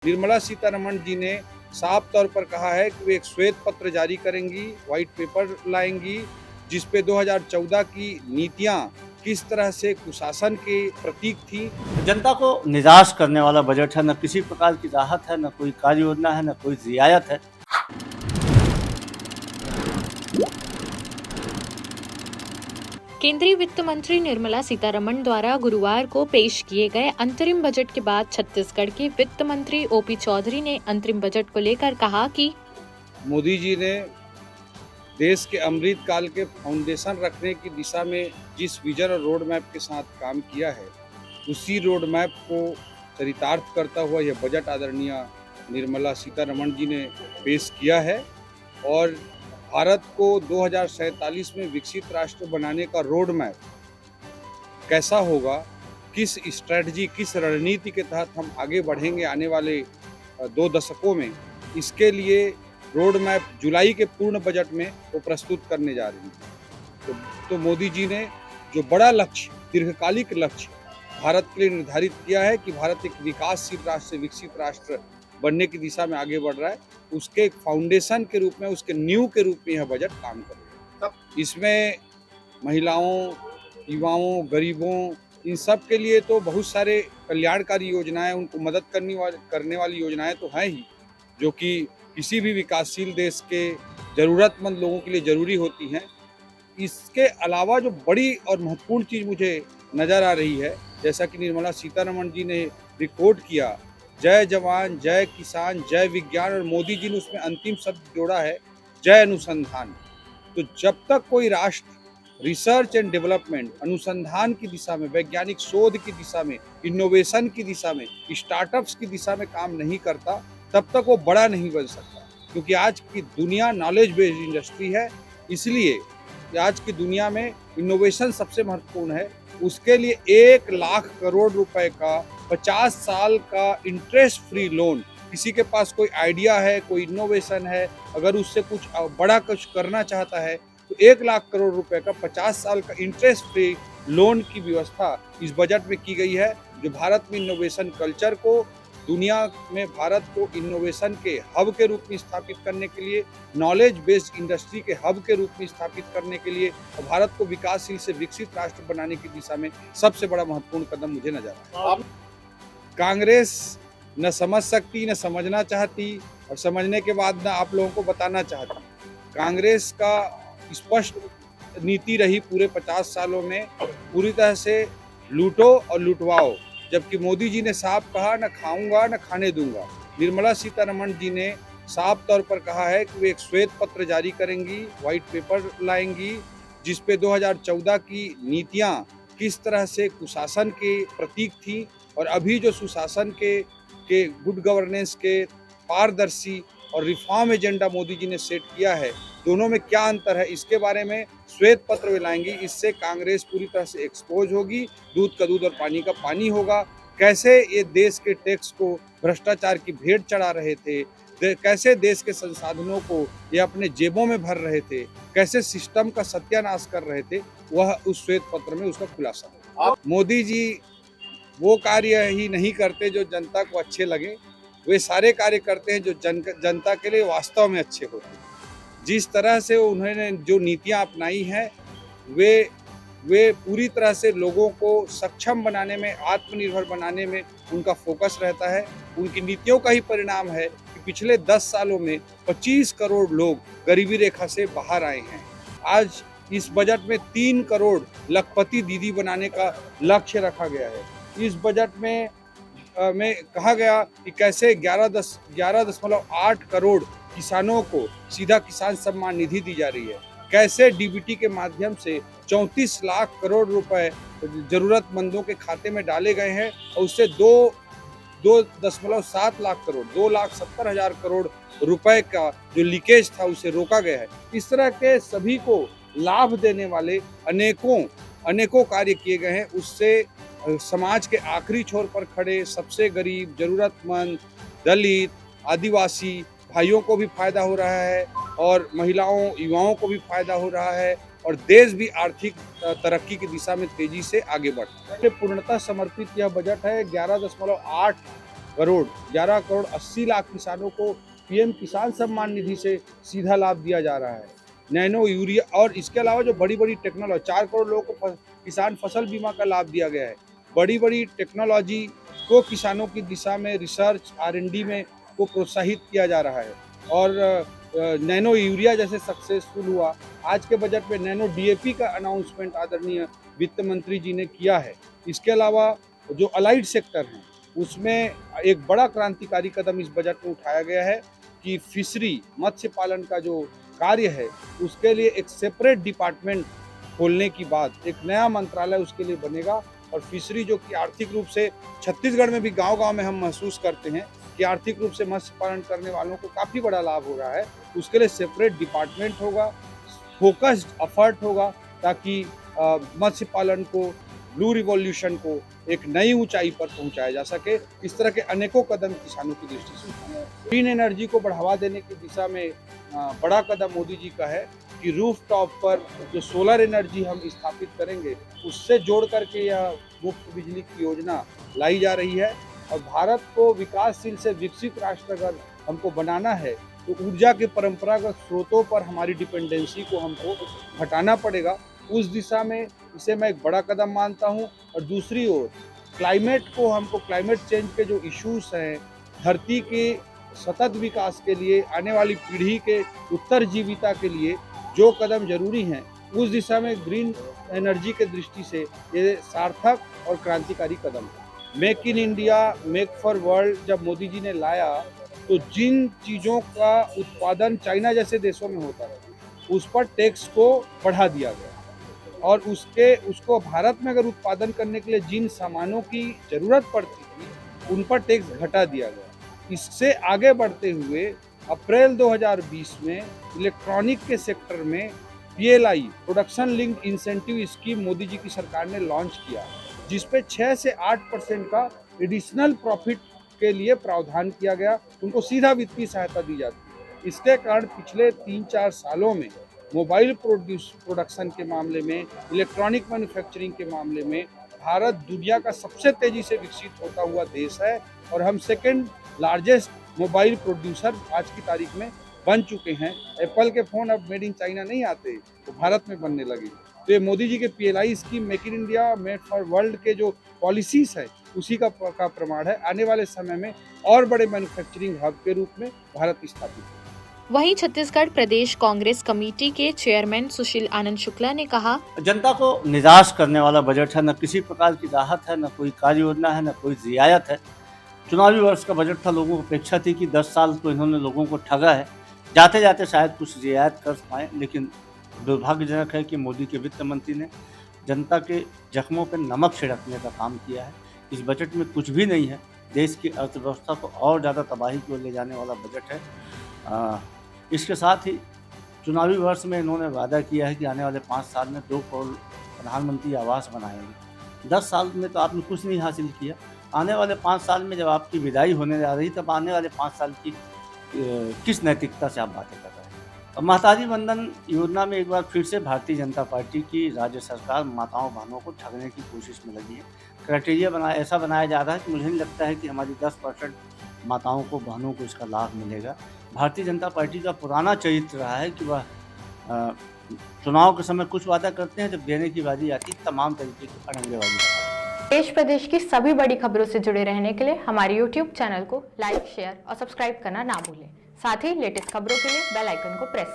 निर्मला सीतारमण जी ने साफ तौर पर कहा है कि वे एक श्वेत पत्र जारी करेंगी, व्हाइट पेपर लाएंगी, जिस पे 2014 की नीतियां किस तरह से कुशासन के प्रतीक थी। जनता को निराश करने वाला बजट है, न किसी प्रकार की राहत है, न कोई कार्य योजना है, न कोई रियायत है। केंद्रीय वित्त मंत्री निर्मला सीतारमण द्वारा गुरुवार को पेश किए गए अंतरिम बजट के बाद छत्तीसगढ़ के वित्त मंत्री ओपी चौधरी ने अंतरिम बजट को लेकर कहा कि मोदी जी ने देश के अमृत काल के फाउंडेशन रखने की दिशा में जिस विजन और रोड मैप के साथ काम किया है, उसी रोड मैप को चरितार्थ करता हुआ यह बजट आदरणीय निर्मला सीतारमण जी ने पेश किया है और भारत को 2047 में विकसित राष्ट्र बनाने का रोड मैप कैसा होगा, किस स्ट्रेटजी, किस रणनीति के तहत हम आगे बढ़ेंगे आने वाले 2 दशकों में, इसके लिए रोड मैप जुलाई के पूर्ण बजट में वो प्रस्तुत करने जा रही है। तो मोदी जी ने जो बड़ा लक्ष्य, दीर्घकालिक लक्ष्य भारत के लिए निर्धारित किया है कि भारत एक विकासशील राष्ट्र से विकसित राष्ट्र बनने की दिशा में आगे बढ़ रहा है, उसके एक फाउंडेशन के रूप में, उसके नींव के रूप में यह बजट काम करेगा। इसमें महिलाओं, युवाओं, गरीबों, इन सब के लिए तो बहुत सारे कल्याणकारी योजनाएं, उनको मदद करने वाली योजनाएं तो हैं ही, जो कि किसी भी विकासशील देश के ज़रूरतमंद लोगों के लिए ज़रूरी होती हैं। इसके अलावा जो बड़ी और महत्वपूर्ण चीज़ मुझे नज़र आ रही है, जैसा कि निर्मला सीतारमण जी ने रिकॉर्ड किया, जय जवान, जय किसान, जय विज्ञान, और मोदी जी ने उसमें अंतिम शब्द जोड़ा है जय अनुसंधान। तो जब तक कोई राष्ट्र रिसर्च एंड डेवलपमेंट, अनुसंधान की दिशा में, वैज्ञानिक शोध की दिशा में, इनोवेशन की दिशा में, स्टार्टअप्स की दिशा में काम नहीं करता, तब तक वो बड़ा नहीं बन सकता। क्योंकि आज की दुनिया नॉलेज बेस्ड इंडस्ट्री है, इसलिए आज की दुनिया में इनोवेशन सबसे महत्वपूर्ण है। उसके लिए 1 लाख करोड़ रुपए का 50 साल का इंटरेस्ट फ्री लोन, किसी के पास कोई आइडिया है, कोई इनोवेशन है, अगर उससे कुछ बड़ा कुछ करना चाहता है, तो 1 लाख करोड़ रुपए का 50 साल का इंटरेस्ट फ्री लोन की व्यवस्था इस बजट में की गई है, जो भारत में इनोवेशन कल्चर को, दुनिया में भारत को इनोवेशन के हब के रूप में स्थापित करने के लिए, नॉलेज बेस्ड इंडस्ट्री के हब के रूप में स्थापित करने के लिए, और भारत को विकासशील से विकसित राष्ट्र बनाने की दिशा में सबसे बड़ा महत्वपूर्ण कदम मुझे नजर आता है। कांग्रेस न समझ सकती, न समझना चाहती, और समझने के बाद न आप लोगों को बताना चाहती। कांग्रेस का स्पष्ट नीति रही पूरे 50 सालों में, पूरी तरह से लूटो और लुटवाओ, जबकि मोदी जी ने साफ कहा, न खाऊंगा न खाने दूंगा। निर्मला सीतारमण जी ने साफ तौर पर कहा है कि वे एक श्वेत पत्र जारी करेंगी, व्हाइट पेपर लाएंगी, जिस पे 2014 की नीतियां किस तरह से कुशासन के प्रतीक थी, और अभी जो सुशासन के गुड गवर्नेंस के पारदर्शी और रिफॉर्म एजेंडा मोदी जी ने सेट किया है, दोनों में क्या अंतर है, इसके बारे में श्वेत पत्र लाएंगी। इससे कांग्रेस पूरी तरह से एक्सपोज होगी, दूध का दूध और पानी का पानी होगा। कैसे ये देश के टैक्स को भ्रष्टाचार की भेंट चढ़ा रहे थे, कैसे देश के संसाधनों को ये अपने जेबों में भर रहे थे, कैसे सिस्टम का सत्यानाश कर रहे थे, वह उस श्वेत पत्र में उसका खुलासा है। मोदी जी वो कार्य ही नहीं करते जो जनता को अच्छे लगे, वे सारे कार्य करते हैं जो जनता के लिए वास्तव में अच्छे होते हैं। जिस तरह से उन्होंने जो नीतियां अपनाई हैं, वे पूरी तरह से लोगों को सक्षम बनाने में, आत्मनिर्भर बनाने में उनका फोकस रहता है। उनकी नीतियों का ही परिणाम है कि पिछले 10 सालों में 25 करोड़ लोग गरीबी रेखा से बाहर आए हैं। आज इस बजट में 3 करोड़ लखपति दीदी बनाने का लक्ष्य रखा गया है। इस बजट में कहा गया कि कैसे 11.8 करोड़ किसानों को सीधा किसान सम्मान निधि दी जा रही है, कैसे डीबीटी के माध्यम से 34 लाख करोड़ रुपए जरूरतमंदों के खाते में डाले गए हैं, और उससे 2.7 लाख करोड़, 2,70,000 करोड़ रुपए का जो लीकेज था उसे रोका गया है। इस तरह के सभी को लाभ देने वाले अनेकों कार्य किए गए हैं। उससे समाज के आखिरी छोर पर खड़े सबसे गरीब, जरूरतमंद, दलित, आदिवासी भाइयों को भी फायदा हो रहा है, और महिलाओं, युवाओं को भी फायदा हो रहा है, और देश भी आर्थिक तरक्की की दिशा में तेजी से आगे बढ़ रहा है। पूर्णतः समर्पित यह बजट है। 11.8 करोड़ 11 करोड़ 80 लाख किसानों को पीएम किसान सम्मान निधि से सीधा लाभ दिया जा रहा है। नैनो यूरिया और इसके अलावा जो बड़ी बड़ी टेक्नोलॉजी 4 करोड़ लोगों को किसान फसल बीमा का लाभ दिया गया है। बड़ी बड़ी टेक्नोलॉजी को किसानों की दिशा में रिसर्च R&D में को प्रोत्साहित किया जा रहा है और नैनो यूरिया जैसे सक्सेसफुल हुआ। आज के बजट में नैनो DAP का अनाउंसमेंट आदरणीय वित्त मंत्री जी ने किया है। इसके अलावा जो अलाइड सेक्टर हैं उसमें एक बड़ा क्रांतिकारी कदम इस बजट में उठाया गया है कि फिशरी मत्स्य पालन का जो कार्य है उसके लिए एक सेपरेट डिपार्टमेंट खोलने की बात, एक नया मंत्रालय उसके लिए बनेगा और फिशरी जो कि आर्थिक रूप से छत्तीसगढ़ में भी गांव-गांव में हम महसूस करते हैं कि आर्थिक रूप से मत्स्य पालन करने वालों को काफ़ी बड़ा लाभ हो रहा है। उसके लिए सेपरेट डिपार्टमेंट होगा, फोकस्ड एफर्ट होगा ताकि मत्स्य पालन को, ब्लू रिवॉल्यूशन को एक नई ऊंचाई पर पहुंचाया जा सके। इस तरह के अनेकों कदम किसानों की दृष्टि से उठाए हैं। ग्रीन एनर्जी को बढ़ावा देने की दिशा में बड़ा कदम मोदी जी का है कि रूफ टॉप पर जो सोलर एनर्जी हम स्थापित करेंगे उससे जोड़ करके यह मुफ्त बिजली की योजना लाई जा रही है। और भारत को विकासशील से विकसित राष्ट्र अगर हमको बनाना है तो ऊर्जा के परंपरागत स्रोतों पर हमारी डिपेंडेंसी को हमको हटाना पड़ेगा। उस दिशा में इसे मैं एक बड़ा कदम मानता हूं। और दूसरी ओर क्लाइमेट चेंज के जो इश्यूज हैं, धरती के सतत विकास के लिए, आने वाली पीढ़ी के उत्तरजीविता के लिए जो कदम जरूरी हैं उस दिशा में ग्रीन एनर्जी के दृष्टि से ये सार्थक और क्रांतिकारी कदम है। Make in India, make for world जब मोदी जी ने लाया तो जिन चीज़ों का उत्पादन चाइना जैसे देशों में होता है उस पर टैक्स को बढ़ा दिया गया और उसको भारत में अगर उत्पादन करने के लिए जिन सामानों की ज़रूरत पड़ती थी उन पर टैक्स घटा दिया गया। इससे आगे बढ़ते हुए अप्रैल 2020 में इलेक्ट्रॉनिक के सेक्टर में PLI production linked incentive scheme Modi ji की सरकार ने लॉन्च किया, जिसपे 6 से 8% का एडिशनल प्रॉफिट के लिए प्रावधान किया गया, उनको सीधा वित्तीय सहायता दी जाती है। इसके कारण पिछले 3-4 सालों में मोबाइल प्रोडक्शन के मामले में, इलेक्ट्रॉनिक मैन्युफैक्चरिंग के मामले में भारत दुनिया का सबसे तेजी से विकसित होता हुआ देश है और हम सेकेंड लार्जेस्ट मोबाइल प्रोड्यूसर आज की तारीख में बन चुके हैं। एप्पल के फ़ोन अब मेड इन चाइना नहीं आते, तो भारत में बनने लगे। तो ये मोदी जी के PLI scheme, make in India, made for world के जो पॉलिसीज़ है उसी का प्रमाण है। आने वाले समय में और बड़े मैन्युफैक्चरिंग हब के रूप में भारत स्थापित है। वहीं छत्तीसगढ़ प्रदेश कांग्रेस कमेटी के चेयरमैन सुशील आनंद शुक्ला ने कहा, जनता को निराश करने वाला बजट है। न किसी प्रकार की राहत है, न कोई कार्य योजना है, न कोई रियायत है। चुनावी वर्ष का बजट था, लोगों को अपेक्षा थी कि 10 साल तो इन्होंने लोगों को ठगा है, जाते जाते शायद कुछ रियायत कर पाएँ। लेकिन दुर्भाग्यजनक है कि मोदी के वित्त मंत्री ने जनता के जख्मों पर नमक छिड़कने का काम किया है। इस बजट में कुछ भी नहीं है, देश की अर्थव्यवस्था को और ज़्यादा तबाही की ओर ले जाने वाला बजट है। इसके साथ ही चुनावी वर्ष में इन्होंने वादा किया है कि आने वाले 5 साल में 2 करोड़ प्रधानमंत्री आवास बनाएंगे। 10 साल में तो आपने कुछ नहीं हासिल किया। आने वाले 5 साल में जब आपकी विदाई होने जा रही, तब आने वाले 5 साल की किस नैतिकता से आप बातें कर रहे हैं। अब महतारी वंदन योजना में एक बार फिर से भारतीय जनता पार्टी की राज्य सरकार माताओं बहनों को ठगने की कोशिश में लगी है। क्राइटेरिया ऐसा बनाया जा रहा है कि मुझे नहीं लगता है कि हमारी 10% माताओं को, बहनों को इसका लाभ मिलेगा। भारतीय जनता पार्टी का पुराना चरित्र रहा है कि वह चुनाव के समय कुछ वादा करते हैं, जब देने की बारी आती है तमाम तरीके की अड़ंगेबाजी। देश प्रदेश की सभी बड़ी खबरों से जुड़े रहने के लिए हमारे YouTube चैनल को लाइक, शेयर और सब्सक्राइब करना ना भूलें। साथ ही लेटेस्ट खबरों के लिए बेल आइकन को प्रेस